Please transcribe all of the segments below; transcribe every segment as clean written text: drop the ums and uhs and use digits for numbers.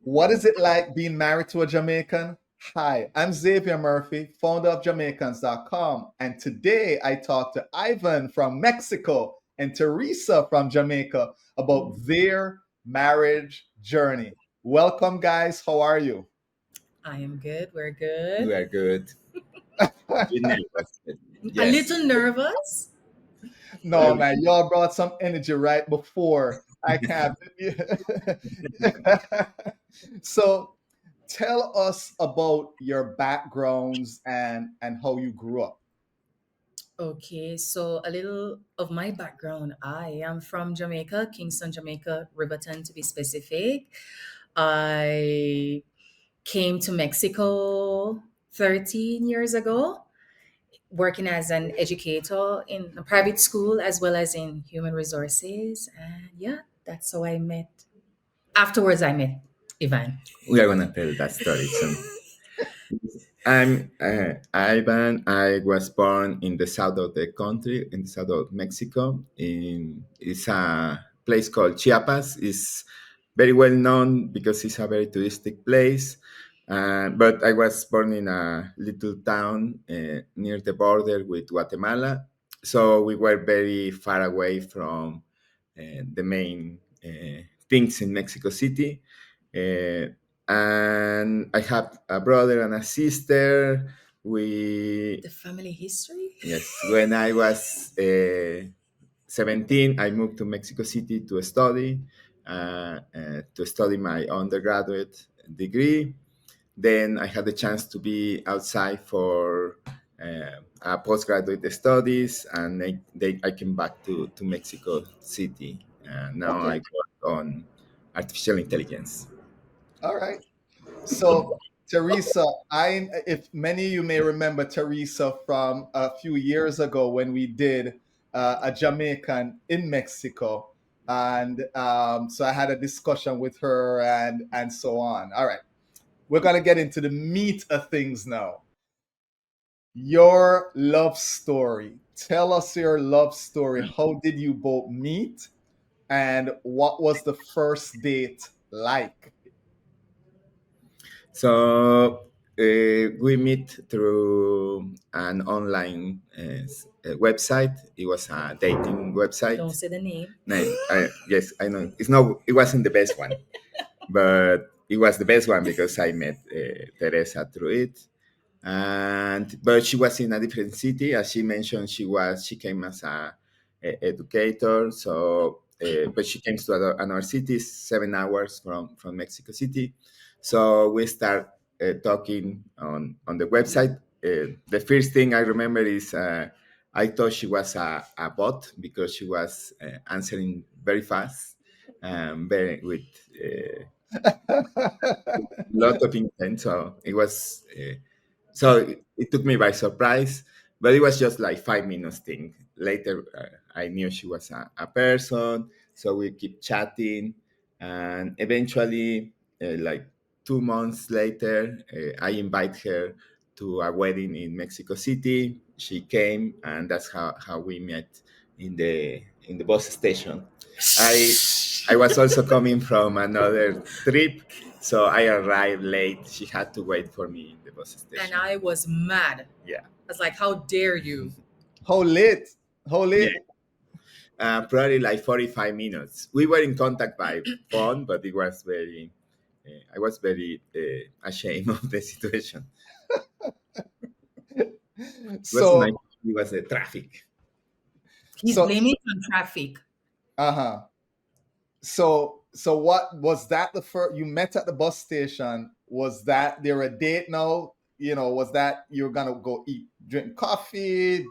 What is it like being married to a Jamaican? Hi, I'm Xavier Murphy, founder of Jamaicans.com, and today I talk to Ivan from Mexico and Theresa from Jamaica about their marriage journey. Welcome, guys. How are you? I am good. We're We good. are good. We nervous. A Yes. little nervous. No, man, y'all brought some energy right before I can't. So, tell us about your backgrounds and how you grew up. Okay, so a little of my background. I am from Jamaica, Kingston, Jamaica, Riverton to be specific. I came to Mexico 13 years ago, working as an educator in a private school as well as in human resources. And yeah, that's how I met. Afterwards, I met Ivan. We are gonna tell that story soon. I'm Ivan. I was born in the south of the country, in the south of Mexico. It's a place called Chiapas. It's very well known because it's a very touristic place. But I was born in a little town near the border with Guatemala, so we were very far away from the main things in Mexico City. Uh, and I have a brother and a sister. We The family history? Yes, when I was 17, I moved to Mexico City to study my undergraduate degree. Then I had the chance to be outside for postgraduate studies, and I came back to Mexico City. Now I Okay, work on artificial intelligence. all right. So, Teresa, if many of you may remember Teresa from a few years ago when we did a Jamaican in Mexico, and so I had a discussion with her and so on. All right, we're gonna get into the meat of things now. Your love story. Tell us your love story. How did you both meet, and what was the first date like? So we meet through an online website. It was a dating Don't website. say the name. No, yes, I know. It's not. It wasn't the best one, but it was the best one because I met Teresa through it. And but she was in a different city, as she mentioned. She came as a educator. So, but she came to another city, 7 hours from Mexico City. So we start talking on the website. The first thing I remember is I thought she was a bot because she was answering very fast, very with lot of intent. So it was. It took me by surprise, but it was just like 5 minutes thing. Later, I knew she was a person, so we keep chatting, and eventually, like 2 months later, I invite her to a wedding in Mexico City. She came, and that's how we met in the bus station. I I was also coming from another trip, so I arrived late. She had to wait for me in the bus And station. I was mad. Yeah, I was like, how dare you? How late? How yeah. late? Probably like 45 minutes. We were in contact by phone, but it was very. I was very ashamed of the situation. It was So, nice. It was the traffic. He's so, blaming it on traffic. uh-huh. So what was that the first you met at the bus station? Was that there a date now? Was that you're gonna go eat, drink coffee,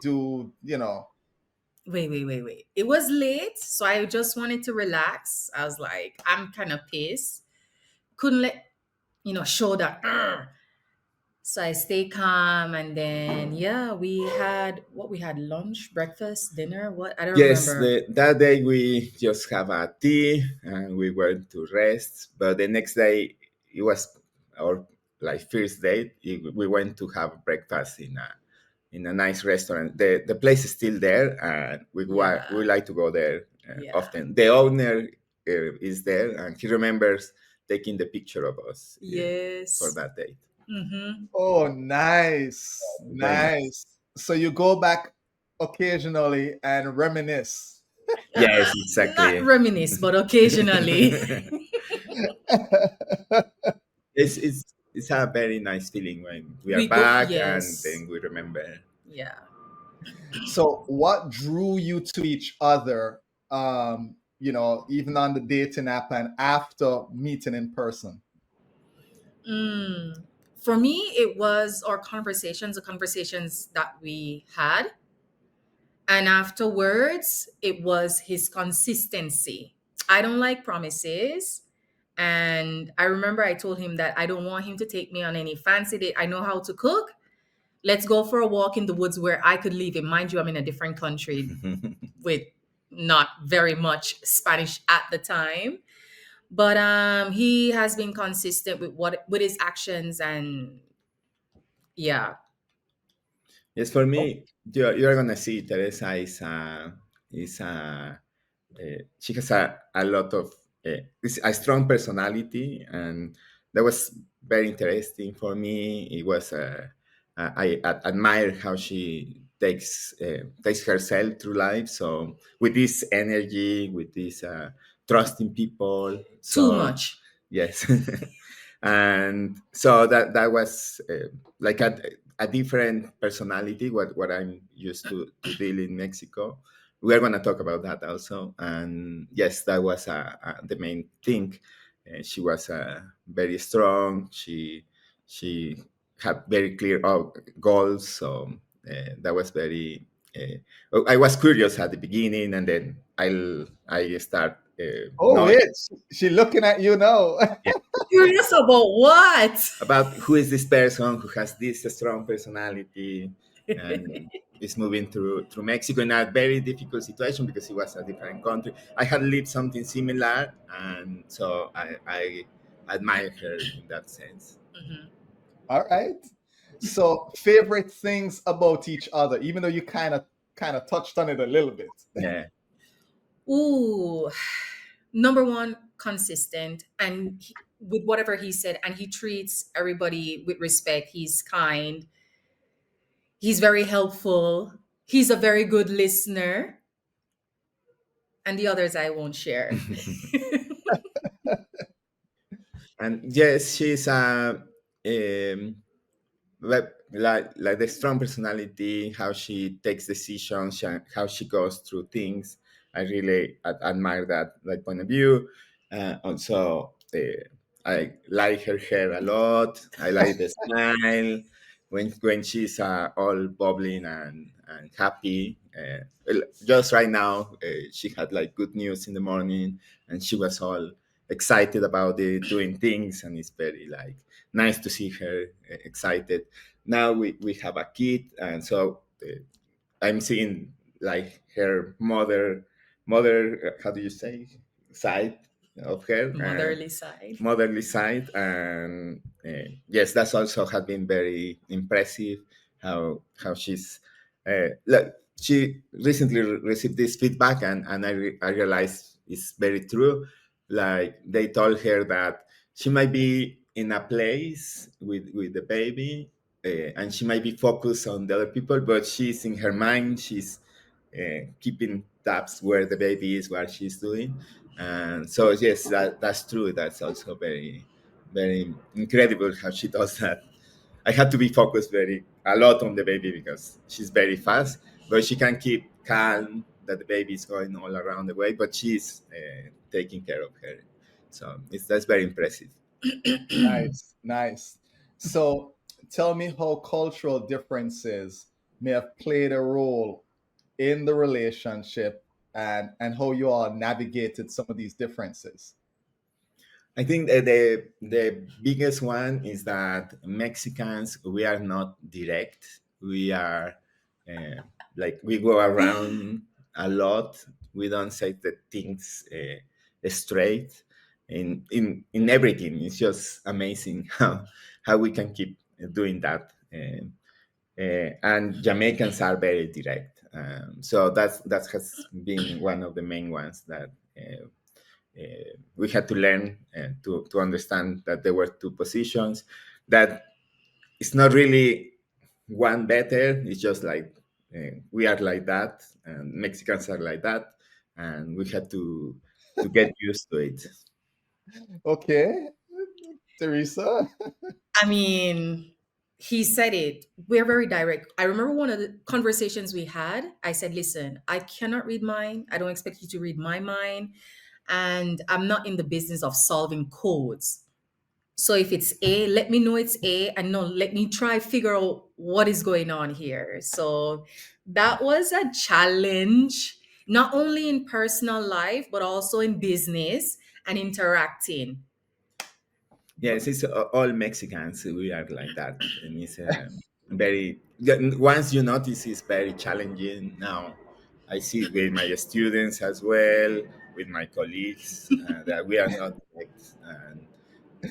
Wait. It was late, so I just wanted to relax. I was like, I'm kind of pissed. Couldn't let, show that. "Arr." So I stay calm, and then yeah, we had lunch, breakfast, dinner. What I don't Yes, remember. that day we just have a tea and we went to rest. But the next day it was our like first date. We went to have breakfast in a nice restaurant. The place is still there, and we Yeah, like to go there yeah. often. The owner is there, and he remembers taking the picture of us for Yes. that date. Mm-hmm. Oh, nice, Very nice. nice. So you go back occasionally and reminisce. Yes, Not exactly. reminisce, but occasionally. It's a very nice feeling when we are We go, back and yes. then we remember. Yeah. So what drew you to each other, even on the dating app and after meeting in person? Mm. For me, it was our conversations, the conversations that we had. And afterwards, it was his consistency. I don't like promises. And I remember I told him that I don't want him to take me on any fancy date. I know how to cook. Let's go for a walk in the woods where I could leave him. Mind you, I'm in a different country with not very much Spanish at the time. But he has been consistent with his actions, and yeah. Yes, for Oh, me, you're gonna see Teresa is she has a lot of it's a strong personality, and that was very interesting for me. It was I admire how she takes herself through life. So with this energy, with this trusting people. Too So much. yes, and so that was like a different personality what I'm used to deal in Mexico. We are going to talk about that also. And yes, that was the main thing. She was very strong. She had very clear goals. So that was very. I was curious at the beginning, and then I start oh, knowing. wait, she looking at you now. Curious about what? About who is this person who has this strong personality and is moving through Mexico in a very difficult situation because it was a different country. I had lived something similar, and so I admire her in that sense. Mhm. All right. So favorite things about each other, even though you kind of touched on it a little bit. Yeah. Ooh, number one, consistent, and with whatever he said, and he treats everybody with respect. He's kind. He's very helpful. He's a very good listener, and the others I won't share. And yes, she's like the strong personality, how she takes decisions, how she goes through things. I really admire that point of view. Also, I like her hair a lot. I like the smile when she's all bubbling and happy. Just right now, she had like good news in the morning, and she was all excited about it, doing things, and it's very like nice to see her excited. Now we have a kid, and so I'm seeing like her mother, how do you say, side of her, Motherly side. motherly side. And yes, that's also has been very impressive how she's like she recently received this feedback, and I realized it's very true. Like they told her that she might be in a place with the baby, and she might be focused on the other people, but she's in her mind. She's keeping tabs where the baby is, what she's doing. And so yes, that's true. That's also very incredible how she does that. I had to be focused very a lot on the baby because she's very fast, but she can keep calm that the baby is going all around the way, but she's taking care of her. So that's very impressive. Nice, nice. So tell me how cultural differences may have played a role in the relationship and how you all navigated some of these differences. I think that the biggest one is that Mexicans, we are not direct. We are uh, like we go around a lot. We don't say the things straight in everything. It's just amazing how we can keep doing that. And Jamaicans are very direct. So that has been one of the main ones that. we had to learn to understand that there were two positions, that it's not really one better. It's just like we are like that, and Mexicans are like that, and we had to get used to it. Okay, Teresa. I mean, he said it. We're very direct. I remember one of the conversations we had. I said, listen, I cannot read mine. I don't expect you to read my mind. And I'm not in the business of solving codes. So if it's A, let me know it's A. And no, let me try figure out what is going on here. So that was a challenge, not only in personal life, but also in business and interacting. Yes, it's all Mexicans. We are like that, and it's very. Once you notice, it's very challenging. Now, I see it with my students as well, with my colleagues, that we are not perfect. And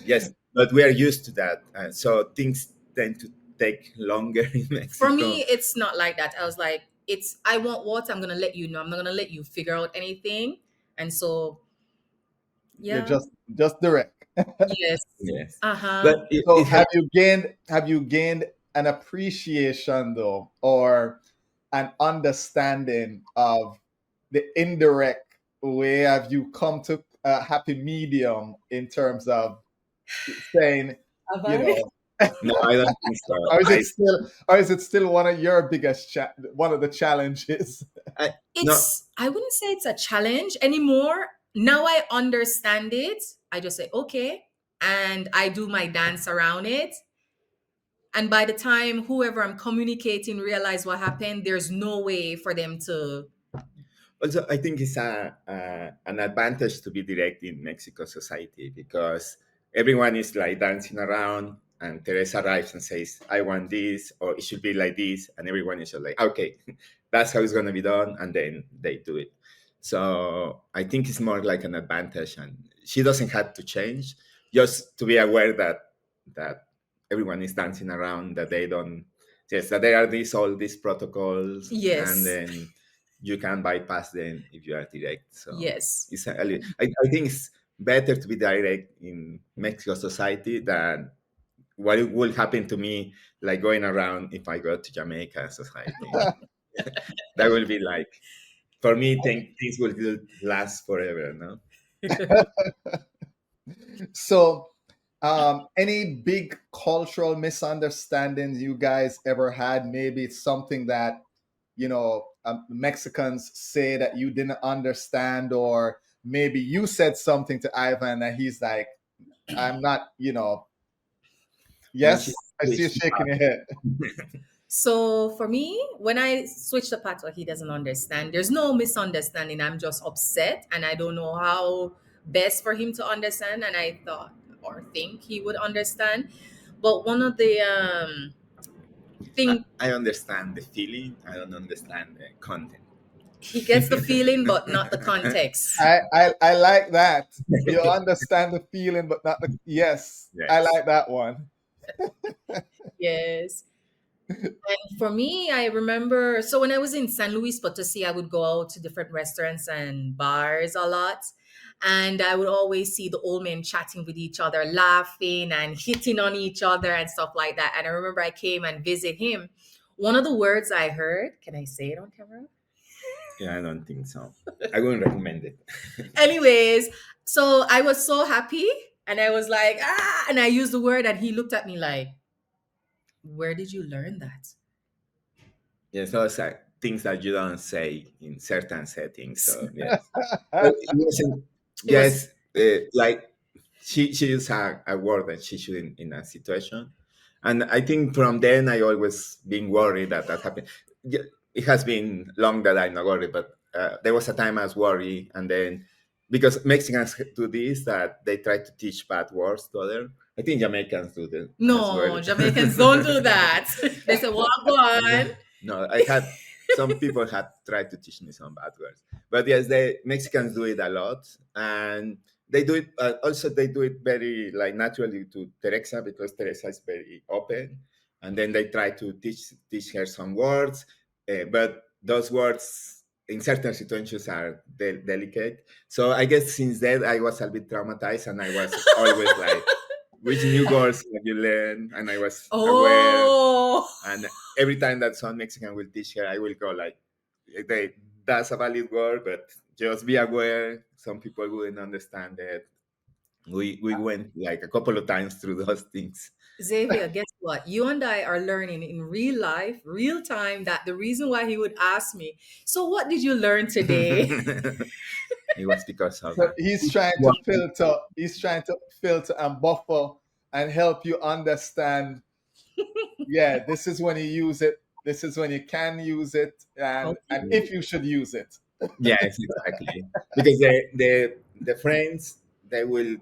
yes, but we are used to that, and so things tend to take longer in For Mexico. me, it's not like that. I was like, it's I want what I'm gonna let you know. I'm not gonna let you figure out anything. And so You're yeah, just direct. yes. Yes, Uh-huh. but it So helps. have you gained an appreciation though, or an understanding of the indirect way? Have you come to a happy medium in terms of saying, Have you I? know, No, I don't think so. or is it still one of your biggest one of the challenges? I no. It's I wouldn't say it's a challenge anymore. Now I understand it. I just say, okay, and I do my dance around it. And by the time whoever I'm communicating realize what happened, there's no way for them to. Also, I think it's an advantage to be direct in Mexico society because everyone is like dancing around, and Teresa arrives and says, "I want this," or "It should be like this," and everyone is just like, "Okay, that's how it's going to be done," and then they do it. So I think it's more like an advantage, and she doesn't have to change, just to be aware that everyone is dancing around, that they don't, yes, that there are these protocols, and Yes. then you can bypass them if you are direct. So Yes. I think it's better to be direct in Mexico society than what it will happen to me, like going around if I go to Jamaica society. That will be like, for me, things will last forever, no? So, any big cultural misunderstandings you guys ever had? Maybe it's something that, Mexicans say that you didn't understand, or maybe you said something to Ivan and he's like, I'm not, When she yes, I see you switched shaking your head. So for me, when I switch the part where he doesn't understand, there's no misunderstanding. I'm just upset and I don't know how best for him to understand. And I thought or think he would understand. But one of the thing I understand the feeling, I don't understand the content. he gets the feeling, but not the context. I like that. You understand the feeling, but not the, yes, I Yes. like that one. Yes. And for me, I remember so when I was in San Luis Potosi, I would go out to different restaurants and bars a lot. And I would always see the old men chatting with each other, laughing and hitting on each other and stuff like that. And I remember I came and visit him. One of the words I heard, can I say it on camera? Yeah, I don't think so. I wouldn't recommend it. Anyways, so I was so happy and I was like, ah, and I used the word and he looked at me like, where did you learn that? Yes, those are things that you don't say in certain settings. So yes, but it wasn't. It was Yes, like she used a word that she shouldn't in a situation, and I think from then I always been worried that happened. It has been long that I'm not worried, but there was a time I was worried, and then because Mexicans do this, that they try to teach bad words to other. I think Jamaicans do that as well. no, Jamaicans don't do that. They say, walk on. No, I had some people had tried to teach me some bad words, but yes, the Mexicans do it a lot, and they do it. Also, they do it very like naturally to Teresa because Teresa is very open, and then they try to teach her some words, but those words. in certain situations are delicate. So I guess since then I was a bit traumatized, and I was always like, which new words have you learned? And I was aware. Oh, And every time that some Mexican will teach her, I will go like, they, that's a valid word, but just be aware. Some people wouldn't understand it. We went like a couple of times through those things. Xavier, guess what? You and I are learning in real life, real time, that the reason why he would ask me, so what did you learn today? It was because of So that. he's trying to filter. He's trying to filter and buffer and help you understand. Yeah, this is when you use it. This is when you can use it, and Okay. if you should use it. Yes, exactly. Because the friends, they will.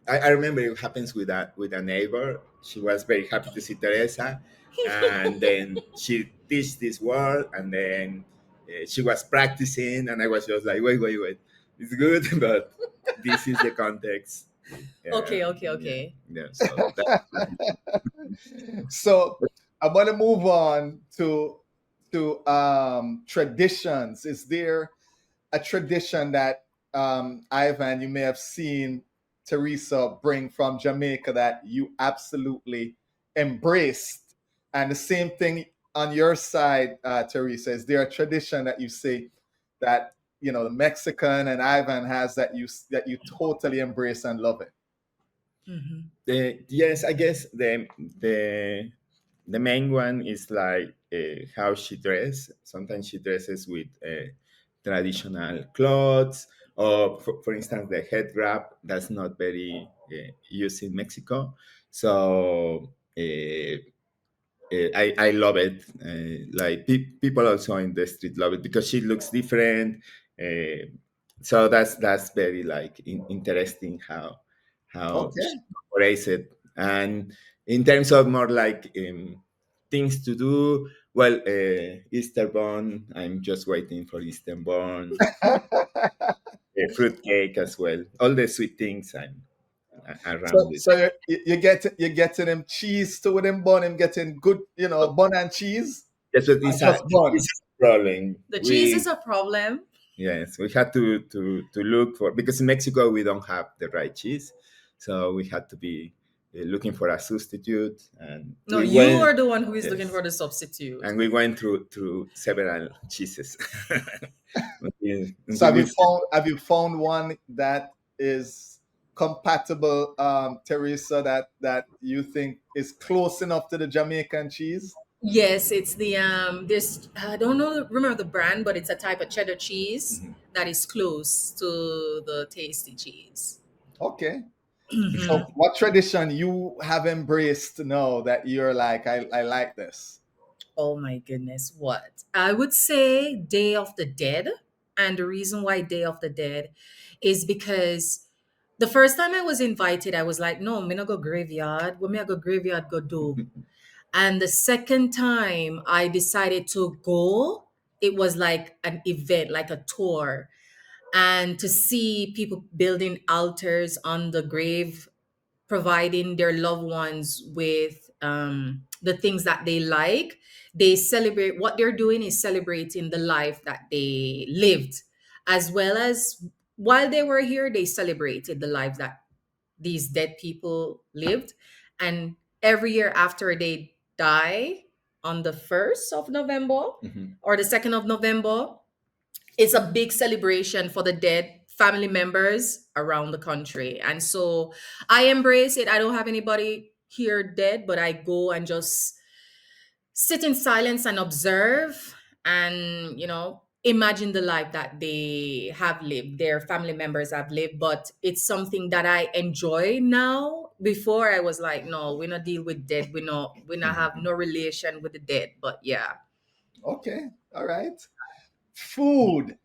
I remember it happens with a neighbor. She was very happy to see Teresa, and then she teach this word, and then she was practicing, and I was just like, wait, it's good, but this is the context. Okay, okay, Yeah, okay. yeah. So that. So I want to move on to traditions. Is there a tradition that Ivan, you may have seen Teresa bring from Jamaica that you absolutely embraced? And the same thing on your side, Teresa. Is there a tradition that you see that the Mexican and Ivan has that you totally embrace and love it? Hmm. Yes, I guess the main one is like how she dresses. Sometimes she dresses with traditional clothes, or for instance, the head wrap that's not very used in Mexico. So I love it. Like people also in the street love it because she looks different. Uh, so that's very like interesting how Okay. she operates it. And in terms of more like things to do, well, Easter bun. I'm just waiting for Easter bun. Fruit cake as well. All the sweet things I'm So, around it. so you're getting him cheese to with him bun, him getting good, bun and cheese, That's what or just bun. it's a problem. The cheese is We a problem. Yes, we had to look for, because in Mexico we don't have the right cheese, so we had to be looking for a substitute, and No, we you went. are the one who is looking Yes, for the substitute. and we went through several cheeses So until we. have you found one that is compatible, Teresa, that you think is close enough to the Jamaican cheese? Yes, it's the this I don't know remember the brand, but it's a type of cheddar cheese Mhm. that is close to the tasty cheese. Okay. So Mhm. what tradition you have embraced now that you're like, I like this? Oh my goodness, what? I would say Day of the Dead. And the reason why Day of the Dead is because the first time I was invited, I was like, no, me not go graveyard. When me I go graveyard, go do. And the second time I decided to go, it was like an event, like a tour. And to see people building altars on the grave, providing their loved ones with the things that they like. They celebrate, what they're doing is celebrating the life that they lived, as well as while they were here, they celebrated the life that these dead people lived. And every year after they die on the 1st of November Mhm. or the 2nd of November, it's a big celebration for the dead family members around the country. And so I embrace it. I don't have anybody here dead, but I go and just sit in silence and observe and, imagine the life that they have lived, their family members have lived. But it's something that I enjoy now. Before I was like, no, we not deal with dead. We not have no relation with the dead. But yeah. Okay. All right. Food.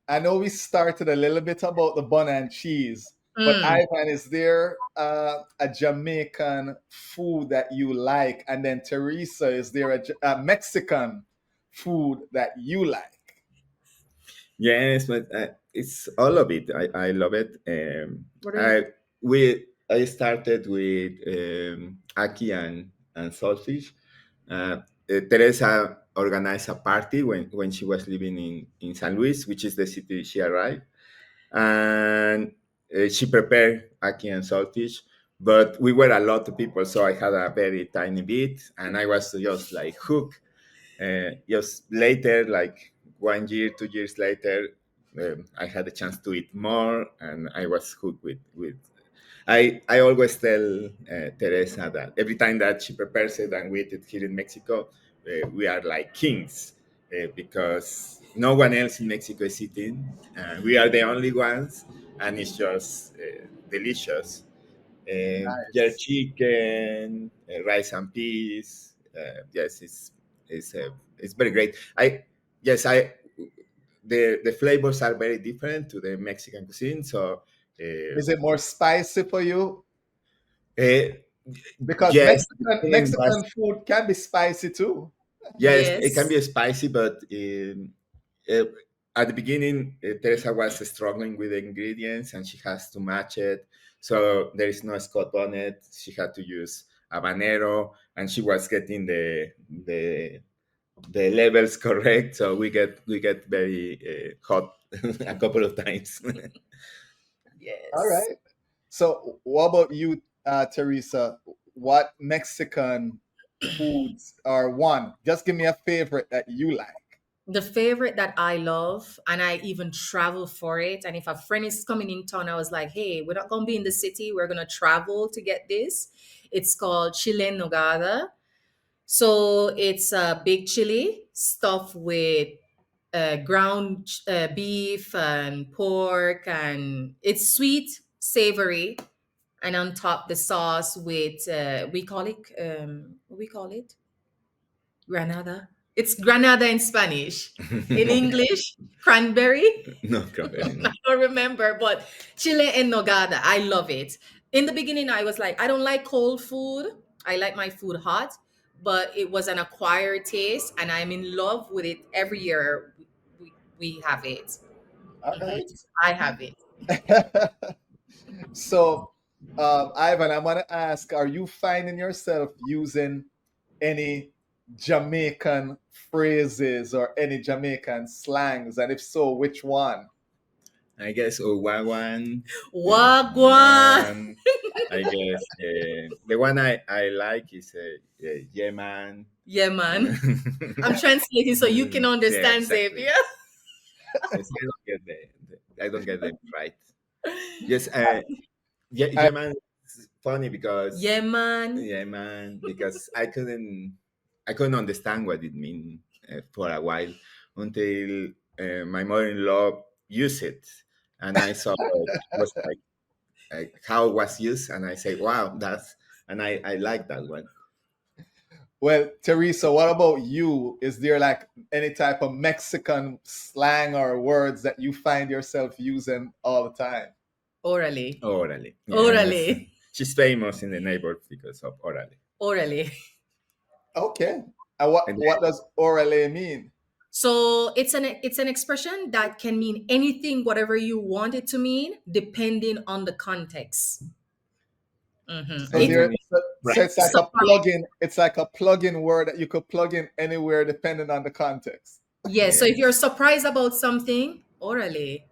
I know we started a little bit about the bun and cheese, but Mm. Ivan, is there a Jamaican food that you like? And then Teresa, is there a Mexican food that you like? Yes, but it's all of it. I love it. What are you? I started with Ackee and saltfish. Teresa organized a party when she was living in San Luis, which is the city she arrived. And she prepared ackee and saltfish, but we were a lot of people, so I had a very tiny bit, and I was just like hooked. Just later, like 1 year, 2 years later, I had a chance to eat more, and I was hooked with. I always tell Teresa that every time that she prepares it and we eat it here in Mexico, we are like kings because no one else in Mexico is eating. We are the only ones, and it's just delicious. Jerk Nice. chicken, rice and peas. Yes, it's very great. I yes I the flavors are very different to the Mexican cuisine. So uh, Is it more spicy for you? uh, Because yes, the beginning Mexican food can be spicy too. yes, it can Yes. be spicy, but uh, at the beginning, Teresa was struggling with the ingredients and she has to match it. So there is no Scott on it. She had to use habanero, and she was getting the levels correct. So we get very hot a couple of times. All Yes. right. So, what about you, Teresa? What Mexican foods are one? Just give me a favorite that you like. The favorite that I love, and I even travel for it. And if a friend is coming in town, I was like, hey, we're not going to be in the city. We're going to travel to get this. It's called chile nogada. So it's a big chili stuffed with ground beef and pork, and it's sweet, savory. And on top, the sauce with, what we call it? Granada. It's Granada in Spanish. In English, cranberry. No, cranberry, I no. don't remember, but chile en nogada. I love it. In the beginning, I was like, I don't like cold food. I like my food hot, but it was an acquired taste, and I'm in love with it every year. We have it. All Mhm. right. I have it. So, Ivan, I want to ask: are you finding yourself using any Jamaican phrases or any Jamaican slangs? And if so, which one? I guess Owawan. Wagwan. And I guess the one I like is Yeman. Yeah, man. I'm translating so you can Yeah, understand, exactly. Xavier. Yes, I don't get them right. Yes, I, Yeman is funny because Yeah, man. Yeman because I couldn't understand what it meant for a while until my mother-in-law used it, and I saw it was like how it was used, and I say, wow, and I like that one. well, Teresa, what about you? Is there like any type of Mexican slang or words that you find yourself using all the time? Orally. Órale, yes. Orally. She's famous in the neighborhood because of Órale. Orally. Okay. And what, And what does orale mean? So it's an expression that can mean anything, whatever you want it to mean, depending on the context. So It there, meaning so right. it's like a plug-in. It's like a plug-in word that you could plug in anywhere depending on the context. Yeah. So if you're Yes. surprised about something, orally.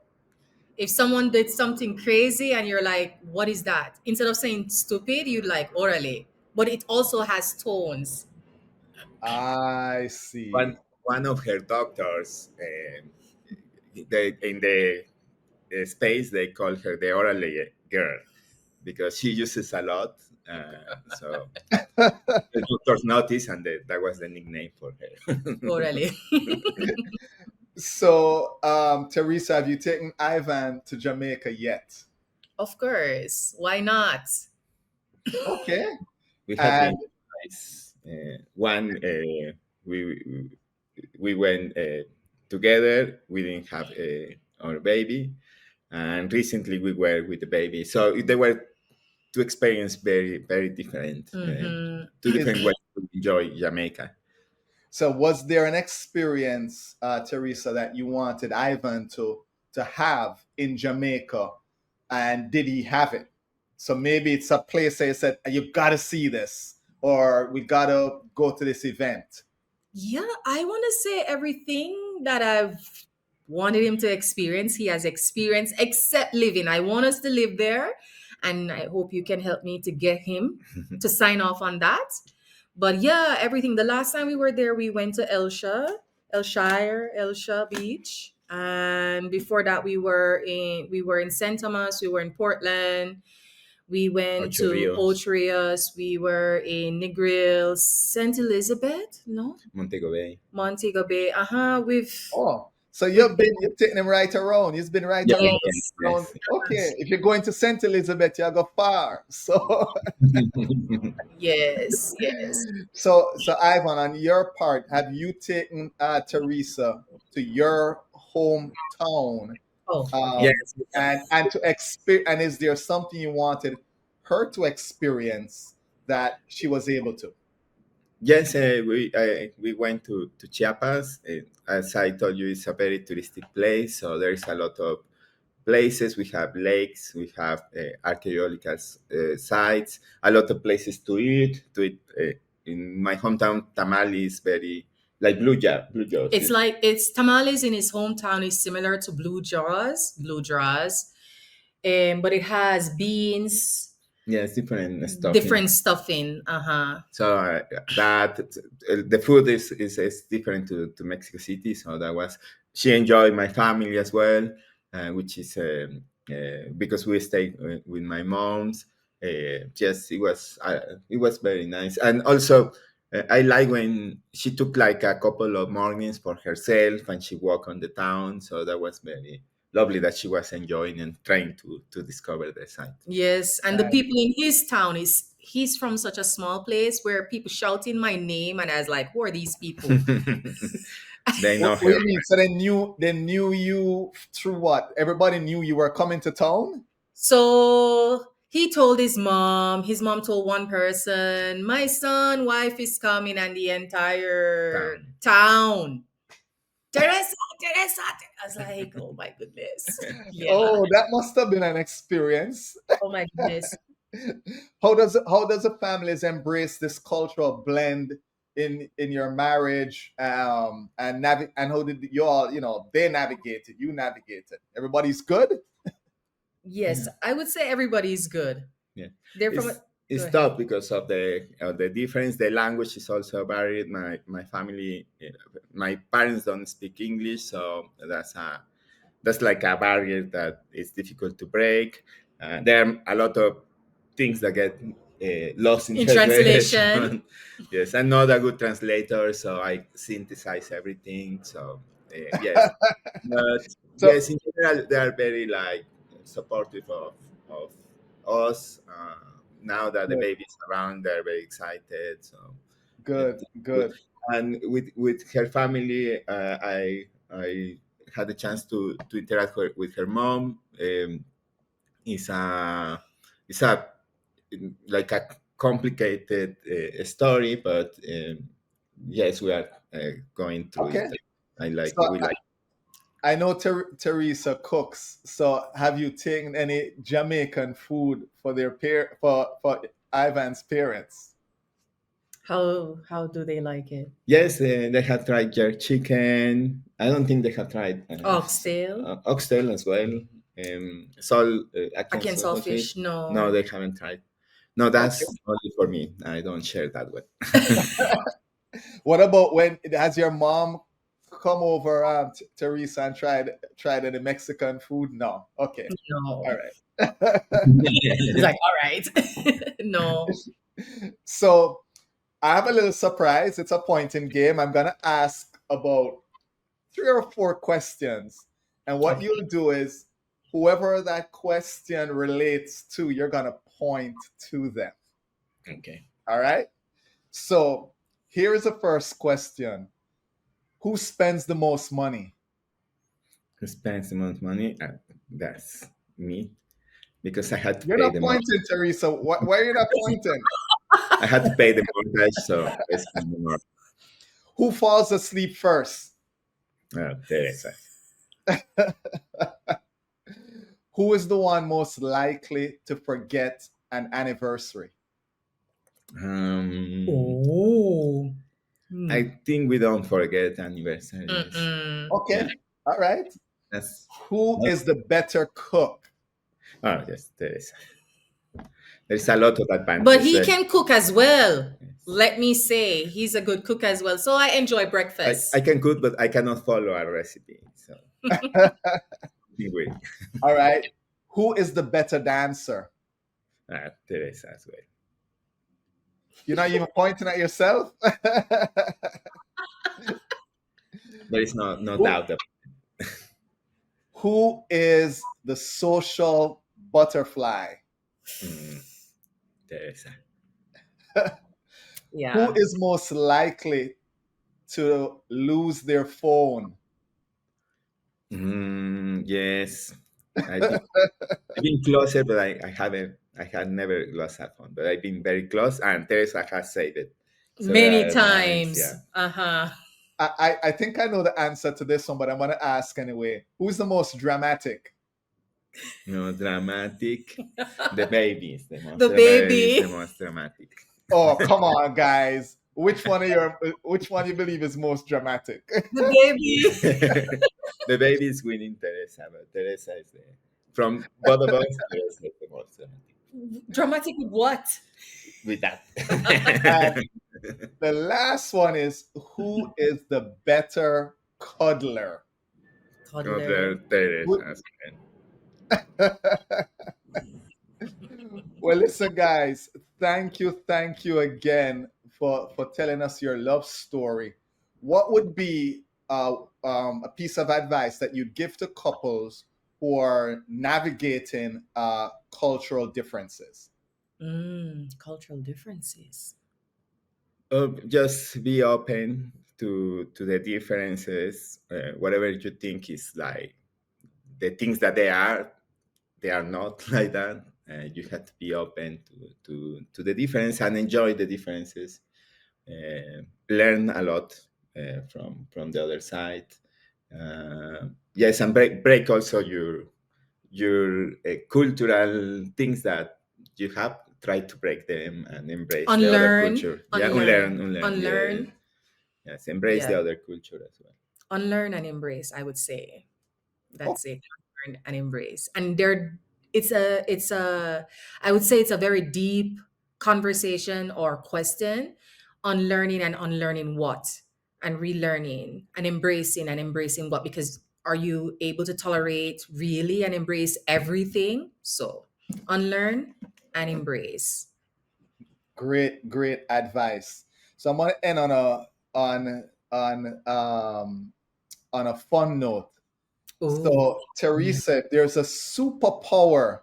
If someone did something crazy and you're like, what is that? Instead of saying stupid, you'd like orally. But it also has tones. I One see. one of her doctors, in the space they call her the Órale girl because she uses a lot. So the doctors noticed, and that was the nickname for her. Orally. So, Teresa, have you taken Ivan to Jamaica yet? Of course. Why not? Okay. We have been And twice. One we went together. We didn't have our baby, and recently we were with the baby. So they were two experiences very different. Hmm. Two is different ways to enjoy Jamaica. so was there an experience, Teresa, that you wanted Ivan to have in Jamaica, and did he have it? So maybe it's a place that you said you got to see this, or we got to go to this event. Yeah, I want to say everything that I've wanted him to experience, he has experienced, except living. I want us to live there, and I hope you can help me to get him to sign off on that. But yeah, everything. The last time we were there, we went to Elsha Beach, and before that, we were in St. Thomas, we were in Portland. We went Ocho to Rios, Ocho Rios. We were in Negril, St. Elizabeth, no, Montego Bay. Montego Bay. Oh, so We've you're taking them right around. You've been right Yeah, around. yes, around. yes, Okay, if you're going to Saint Elizabeth, you go far. So yes. yes, yes. so Ivan, on your part, have you taken Teresa to your hometown? Oh, okay. Um, and to experience, and is there something you wanted her to experience that she was able to? Yes, we went to Chiapas. As I told you, it's a very touristic place, so there is a lot of places. We have lakes, we have archaeological sites, a lot of places to eat. In my hometown, tamale is very like blue jaws. It's tamales in his hometown is similar to blue jaws, but it has beans, Yes, different stuffing. different stuffing. So that the food is different to Mexico City. So that was she enjoyed my family as well, which is because we stayed with my mom's. Just it was very nice, and also I like when she took like a couple of mornings for herself and she walked on the town. So that was very lovely that she was enjoying and trying to discover the site. Yes, and the Nice. people in his town is he's from such a small place where people shouting my name, and I was like, who are these people? They know What do her. you mean? So they knew you through what? Everybody knew you were coming to town? So he told his mom told one person, my son, wife is coming, and the entire Town. town. Teresa, Teresa. I was like, oh my goodness. Yeah. Oh, that must have been an experience. Oh my goodness. How does the families embrace this cultural blend in your marriage? And how did you all, they navigate it, you navigate it? Everybody's good? Yes, I would say everybody's good. Yeah, They're from it's a go it's ahead. tough because of the difference. The language is also varied. My family, my parents don't speak English, so that's like a barrier that is difficult to break. There are a lot of things that get lost in In translation. translation. Yes, I'm not a good translator, so I synthesize everything. So yes, but So yes, in general, they are very like supportive of us. Now that the good, baby's around, they're very excited. So good, it's good. good. And with her family, I had the chance to interact with her mom. It's a it's a like a complicated story, but yes, we are going through Okay. it. I like So we like. I know Teresa cooks. So have you taken any Jamaican food for for Ivan's parents? How do they like it? Yes, they have tried jerk chicken. I don't think they have tried Oxtail? oxtail as well. Ackee and Again, saltfish. saltfish? No, No. they haven't tried. No, Okay. that's only for me. I don't share that with. What about when has your mom come over, Teresa, and tried any Mexican food? No. Okay. All No. right. It's like, all right. No. So I have a little surprise. It's a pointing game. I'm gonna ask about 3 or 4 questions, and what Okay. you'll do is whoever that question relates to, you're gonna point to them. Okay. All right. So here's the first question: who spends the most money? Who spends the most money? That's me because I had to You're pay not the mortgage. pointing, Teresa. Why are you not pointing? I had to pay the mortgage, so I spend the more. Who falls asleep first? Teresa. Who is the one most likely to forget an anniversary? Um, Oh. I I think we don't forget anniversaries. Okay. Yeah, All right. that's Who not. is the better cook? Oh, yes, there's a lot of But advantages he there. can cook as well. Yes. Let me say, he's a good cook as well. So I enjoy I breakfast. can cook, but I cannot follow a recipe. So anyway, All right. Who is the better dancer? Teresa as well. You're not even pointing at yourself? There is no who, doubt. who is the social butterfly? Mm, Teresa. Who Yeah. is most likely to lose their phone? Yes, I've been, I've been closer, but I haven't. I had never lost a phone, but I've been very close, and Teresa has saved it Many several times. times. Yeah, Uh-huh. I think I know the answer to this one, but I'm going to ask anyway. Who's the most dramatic? no dramatic. The baby is the most. The The baby is the baby. most dramatic. Oh, come on, guys. Which one you believe is most dramatic? The baby. The baby is winning Teresa, but Teresa is from both of us. Teresa is the most dramatic. Dramatic with what? With that. And the last one is who is the better cuddler? Other Toddler. Teresa. Well, listen, guys, thank you again for telling us your love story. What would be a piece of advice that you'd give to couples who are navigating cultural differences? Cultural differences. Just be open to the differences. Whatever you think is like the things that they are not like that. You have to be open to the difference and enjoy the differences. Learn a lot from the other side. Yes, and break also your cultural things that you have. Try to break them and embrace the other Unlearn. culture. Yeah, Unlearn. unlearn. Yes, Unlearn. yes, embrace the Yeah. other culture as well. Unlearn and embrace, I would say. Oh, That's it. Unlearn and embrace. And there it's a I would say it's a very deep conversation or question. Unlearning and unlearning what? And relearning and embracing what? Because are you able to tolerate really and embrace everything? So unlearn and embrace. great advice. So I'm gonna end on a fun note. Oh, So Teresa, if there's a superpower,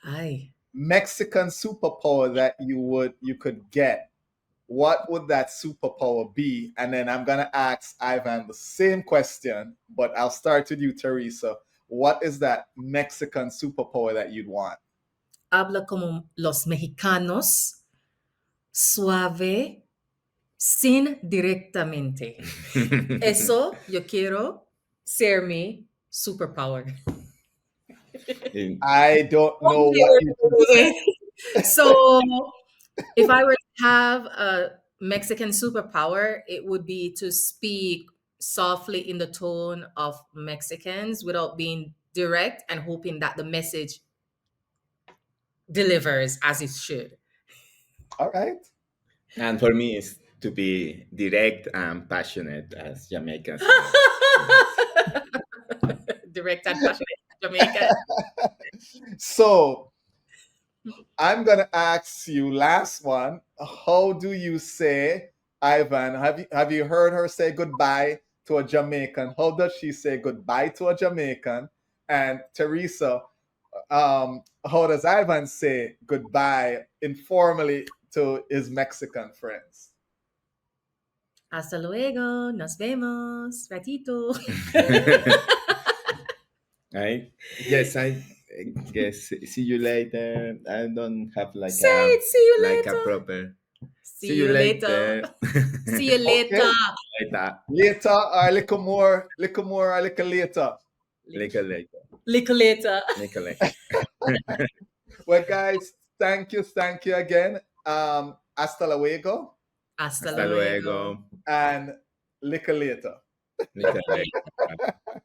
aye. Mexican superpower that you could get, what would that superpower be? And then I'm gonna ask Ivan the same question, but I'll start with you, Teresa. What is that Mexican superpower that you'd want? Habla como los mexicanos, suave, sin directamente. Eso yo quiero ser mi superpower. I don't know what you just said. So, if I were to have a Mexican superpower, it would be to speak softly in the tone of Mexicans without being direct and hoping that the message delivers as it should. All right. And for me, it's to be direct and passionate as Jamaicans are. Yes. Direct and passionate Jamaican. So I'm gonna ask you last one. How do you say, Ivan? Have you heard her say goodbye to a Jamaican? How does she say goodbye to a Jamaican? And Teresa, how does Ivan say goodbye informally to his Mexican friends? Hasta luego, nos vemos, ratito. I yes, I guess see you later. I don't have Say it, see you like a later. proper See you later. See you Okay. later. Later. Later or a little more, or a little later. Later. Little later. Later. Well, guys, thank you again. Hasta luego. Hasta Hasta luego. luego. and liquor later. Little later.